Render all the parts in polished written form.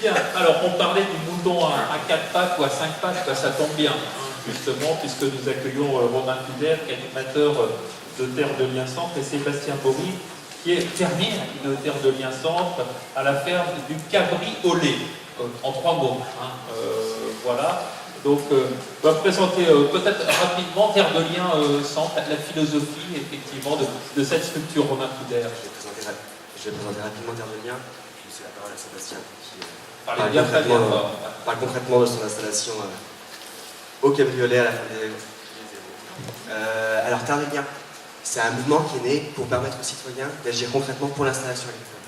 Bien, alors on parlait du mouton à 4 pattes ou à 5 pattes, bah, ça tombe bien, hein, justement, puisque nous accueillons Romain Puder, qui est animateur de Terre de Liens Centre, et Sébastien Bory, qui est fermier de Terre de Liens Centre, à la ferme du Cabri au lait, en 3 mots. Hein, voilà. Donc, on va présenter peut-être rapidement Terre de Liens Centre, la philosophie, effectivement, de cette structure, Romain Puder. Je vais présenter rapidement Terre de Liens, puis c'est la parole à Sébastien, qui parle concrètement de son installation au cabriolet à la fin des alors Terre de Liens, c'est un mouvement qui est né pour permettre aux citoyens d'agir concrètement pour l'installation agricole.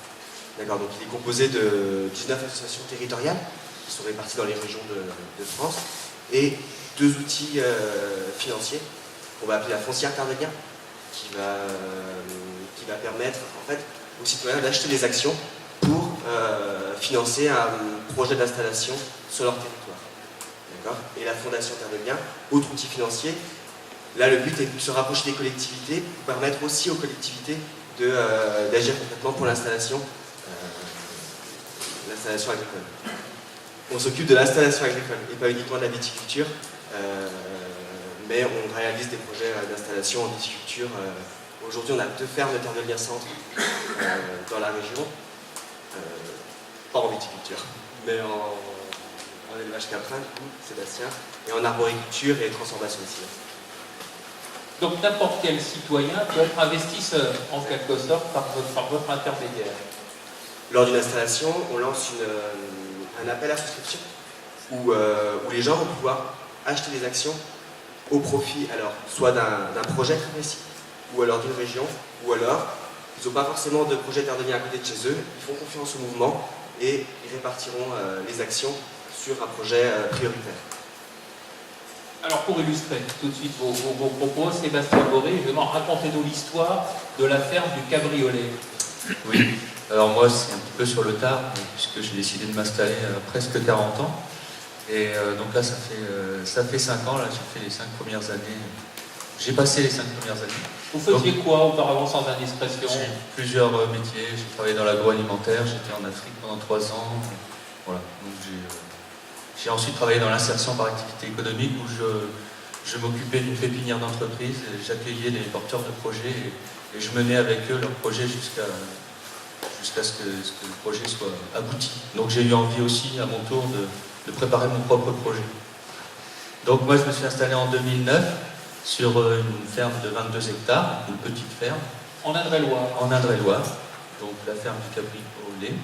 D'accord, donc il est composé de 19 associations territoriales qui sont réparties dans les régions de France et 2 outils financiers qu'on va appeler la foncière Terre de Liens, qui va permettre en fait aux citoyens d'acheter des actions pour financer un projet d'installation sur leur territoire. D'accord ? Et la Fondation Terre de Liens, autre outil financier, là le but est de se rapprocher des collectivités pour permettre aussi aux collectivités d'agir concrètement pour l'installation agricole. On s'occupe de l'installation agricole et pas uniquement de la viticulture, mais on réalise des projets d'installation en viticulture. Aujourd'hui, on a 2 fermes de Terre de Liens Centre dans la région, pas en viticulture, mais en élevage caprin, du coup, Sébastien, et en arboriculture et transformation de cire. Donc n'importe quel citoyen peut être investisseur, en quelque sorte, par votre intermédiaire. Lors d'une installation, on lance un appel à souscription où les gens vont pouvoir acheter des actions au profit, alors, soit d'un projet très précis, ou alors d'une région, ou alors ils n'ont pas forcément de projet Terre de Liens à côté de chez eux, ils font confiance au mouvement et ils répartiront les actions sur un projet prioritaire. Alors pour illustrer tout de suite vos propos, Sébastien Bory, racontez-nous l'histoire de la ferme du Cabriolet. Oui, alors moi c'est un petit peu sur le tard, puisque j'ai décidé de m'installer à presque 40 ans. Et donc là ça fait 5 ans, là j'ai fait les 5 premières années. J'ai passé les 5 premières années. Vous faisiez quoi auparavant, sans indiscrétion? J'ai plusieurs métiers, j'ai travaillé dans l'agroalimentaire, j'étais en Afrique pendant 3 ans. Voilà. Donc j'ai ensuite travaillé dans l'insertion par activité économique où je m'occupais d'une pépinière d'entreprise, j'accueillais les porteurs de projets et je menais avec eux leurs projets jusqu'à ce que le projet soit abouti. Donc j'ai eu envie aussi à mon tour de préparer mon propre projet. Donc moi je me suis installé en 2009 sur une ferme de 22 hectares, une petite ferme. En Indre-et-Loire. En Indre-et-Loire, donc la ferme du Cabri au lait.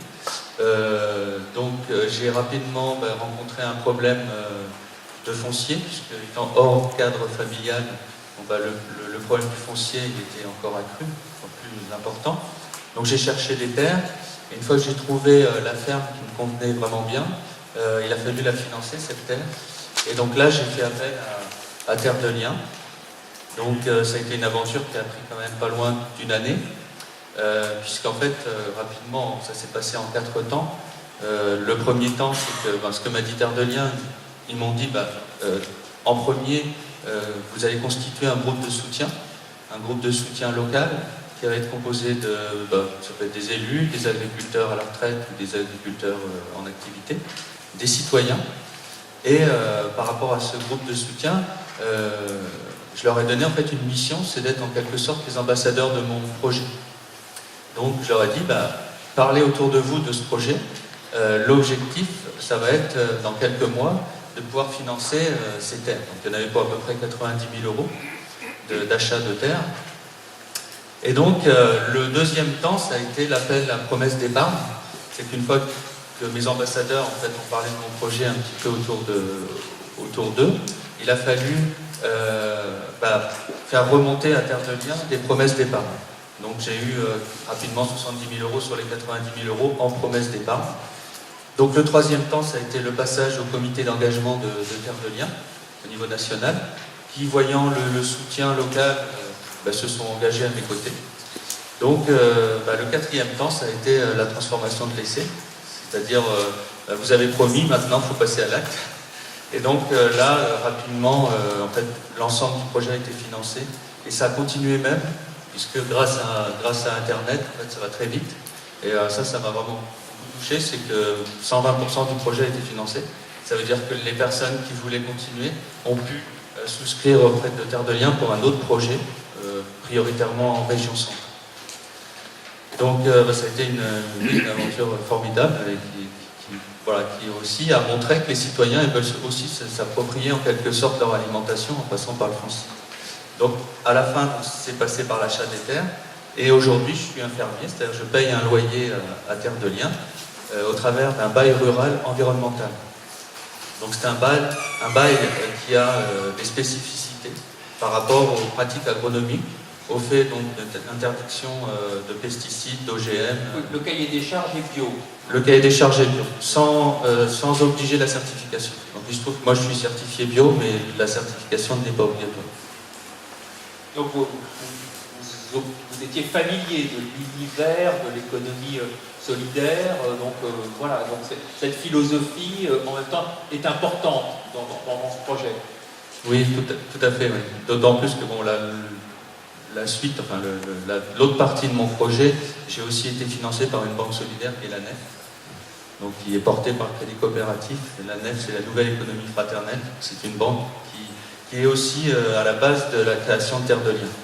J'ai rapidement rencontré un problème de foncier, puisque étant hors cadre familial, le problème du foncier il était encore accru, encore plus important. Donc j'ai cherché des terres, et une fois que j'ai trouvé la ferme qui me convenait vraiment bien, il a fallu la financer, cette terre. Et donc là j'ai fait appel à Terre de Liens. Donc ça a été une aventure qui a pris quand même pas loin d'une année, puisqu'en fait, rapidement, ça s'est passé en 4 temps. Le premier temps, c'est que ce que m'a dit Terre de Liens, ils m'ont dit, en premier, vous allez constituer un groupe de soutien local, qui va être composé ça peut être des élus, des agriculteurs à la retraite ou des agriculteurs en activité, des citoyens. Et par rapport à ce groupe de soutien, je leur ai donné en fait une mission, c'est d'être en quelque sorte les ambassadeurs de mon projet. Donc je leur ai dit, parlez autour de vous de ce projet. L'objectif, ça va être dans quelques mois de pouvoir financer ces terres. Donc il y en avait pour à peu près 90 000 euros d'achat de terres. Et donc le deuxième temps, ça a été l'appel à promesse d'épargne. C'est qu'une fois que mes ambassadeurs en fait, ont parlé de mon projet un petit peu autour d'eux, il a fallu faire remonter à Terre de Liens des promesses d'épargne. Donc j'ai eu rapidement 70 000 euros sur les 90 000 euros en promesses d'épargne. Donc le troisième temps, ça a été le passage au comité d'engagement de Terre de Liens au niveau national, qui, voyant le soutien local, se sont engagés à mes côtés. Donc le quatrième temps, ça a été la transformation de l'essai, c'est-à-dire vous avez promis, maintenant il faut passer à l'acte. Et donc là, rapidement, en fait, l'ensemble du projet a été financé et ça a continué même, puisque grâce à Internet, en fait, ça va très vite. Et ça m'a vraiment touché, c'est que 120% du projet a été financé. Ça veut dire que les personnes qui voulaient continuer ont pu souscrire auprès de Terre de Liens pour un autre projet, prioritairement en région centre. Donc ça a été une aventure formidable et qui aussi a montré que les citoyens veulent aussi s'approprier en quelque sorte leur alimentation en passant par le foncier. Donc à la fin, c'est passé par l'achat des terres et aujourd'hui je suis un fermier, c'est-à-dire je paye un loyer à Terre de Liens au travers d'un bail rural environnemental. Donc c'est un bail qui a des spécificités par rapport aux pratiques agronomiques, au fait donc d'interdiction de pesticides, d'OGM. Le cahier des charges est bio. Le cahier des charges est bio, sans obliger la certification. Donc il se trouve que moi je suis certifié bio, mais la certification n'est pas obligatoire. Donc vous étiez familier de l'univers, de l'économie solidaire, donc voilà, donc cette philosophie en même temps est importante dans ce projet. Oui, tout à fait, oui. D'autant plus que bon, la suite, enfin l'autre partie de mon projet, j'ai aussi été financé par une banque solidaire qui est la NEF, donc qui est portée par le Crédit Coopératif. Et la NEF, c'est la nouvelle économie fraternelle. C'est une banque qui est aussi à la base de la création de Terre de Liens.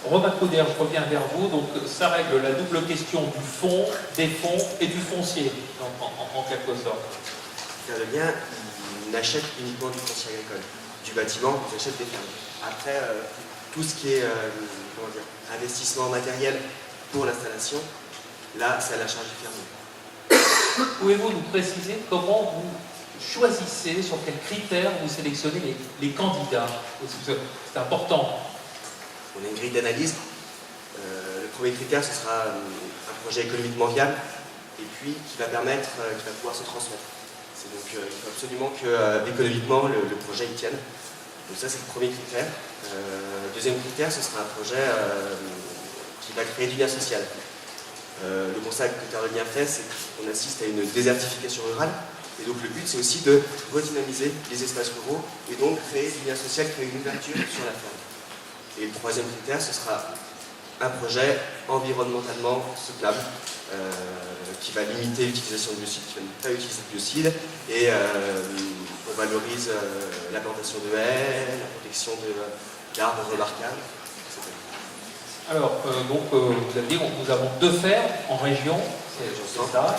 Romain Couder, je reviens vers vous. Donc ça règle la double question du fonds, des fonds et du foncier, en quelque sorte. Terre de Liens, il n'achète uniquement du foncier agricole. Du bâtiment, il achète des fermes. Après, tout ce qui est investissement matériel pour l'installation, là, c'est à la charge du fermier. Pouvez-vous nous préciser comment vous choisissez, sur quels critères vous sélectionnez les candidats? C'est important. On a une grille d'analyse. Le premier critère, ce sera un projet économiquement viable et puis qui va pouvoir se transmettre. Donc il faut absolument que économiquement le projet y tienne. Donc ça, c'est le premier critère. Deuxième critère, ce sera un projet qui va créer du lien social. Le constat que Terre de Liens fait, c'est qu'on assiste à une désertification rurale. Et donc le but, c'est aussi de redynamiser les espaces ruraux et donc créer du lien social, créer une ouverture sur la ferme. Et le troisième critère, ce sera un projet environnementalement soutenable qui va limiter l'utilisation de biocides, qui va ne pas utiliser de biocides, et on valorise la plantation de haies, la protection d'arbres remarquables, etc. Alors, vous avez dit, nous avons 2 fermes en région, c'est ça.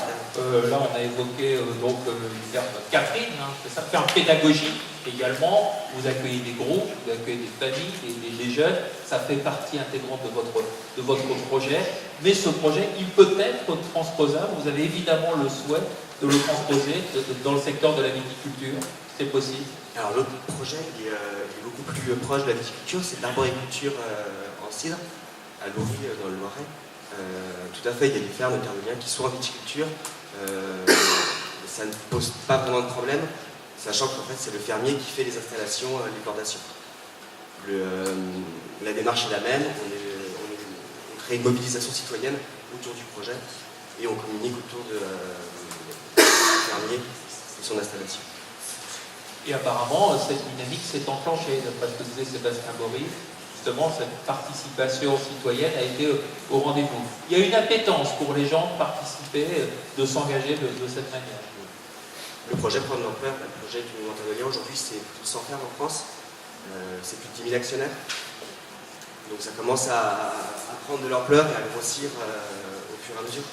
Là, on a évoqué une ferme Catherine, c'est ça, ferme pédagogique également. Vous accueillez des groupes, vous accueillez des familles, des jeunes. Ça fait partie intégrante de votre projet. Mais ce projet, il peut être transposable. Vous avez évidemment le souhait de le transposer dans le secteur de la viticulture. C'est possible. Alors, l'autre projet qui est beaucoup plus proche de la viticulture, c'est l'arboriculture en cidre, à Laurie, dans le Loiret. Tout à fait, il y a des fermes de Terre de Liens qui sont en viticulture. Ça ne pose pas vraiment de problème, sachant qu'en fait, c'est le fermier qui fait les installations, les plantations. La démarche est la même, on crée une mobilisation citoyenne autour du projet et on communique autour du fermier et son installation. Et apparemment, cette dynamique s'est enclenchée, d'après ce que disait Sébastien Bory. Justement, cette participation citoyenne a été au rendez-vous. Il y a une appétence pour les gens de participer, de s'engager de cette manière. Le projet prend de l'ampleur. Le projet du mouvement Terre de Liens, aujourd'hui, c'est plus de 100 fermes en France. C'est plus de 10 000 actionnaires. Donc ça commence à prendre de l'ampleur et à grossir au fur et à mesure.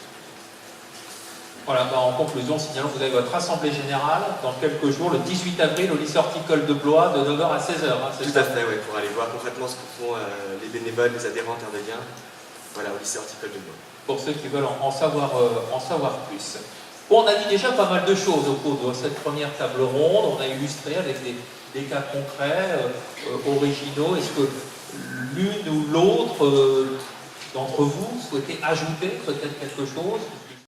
Voilà, en conclusion, signalons que vous avez votre assemblée générale dans quelques jours, le 18 avril, au lycée horticole de Blois, de 9h à 16h. Tout à fait, oui, pour aller voir concrètement ce que font les bénévoles, les adhérents Terre de Liens, voilà, au lycée horticole de Blois. Pour ceux qui veulent en savoir plus. Bon, on a dit déjà pas mal de choses au cours de cette première table ronde. On a illustré avec des cas concrets, originaux. Est-ce que l'une ou l'autre d'entre vous souhaitez ajouter peut-être quelque chose ?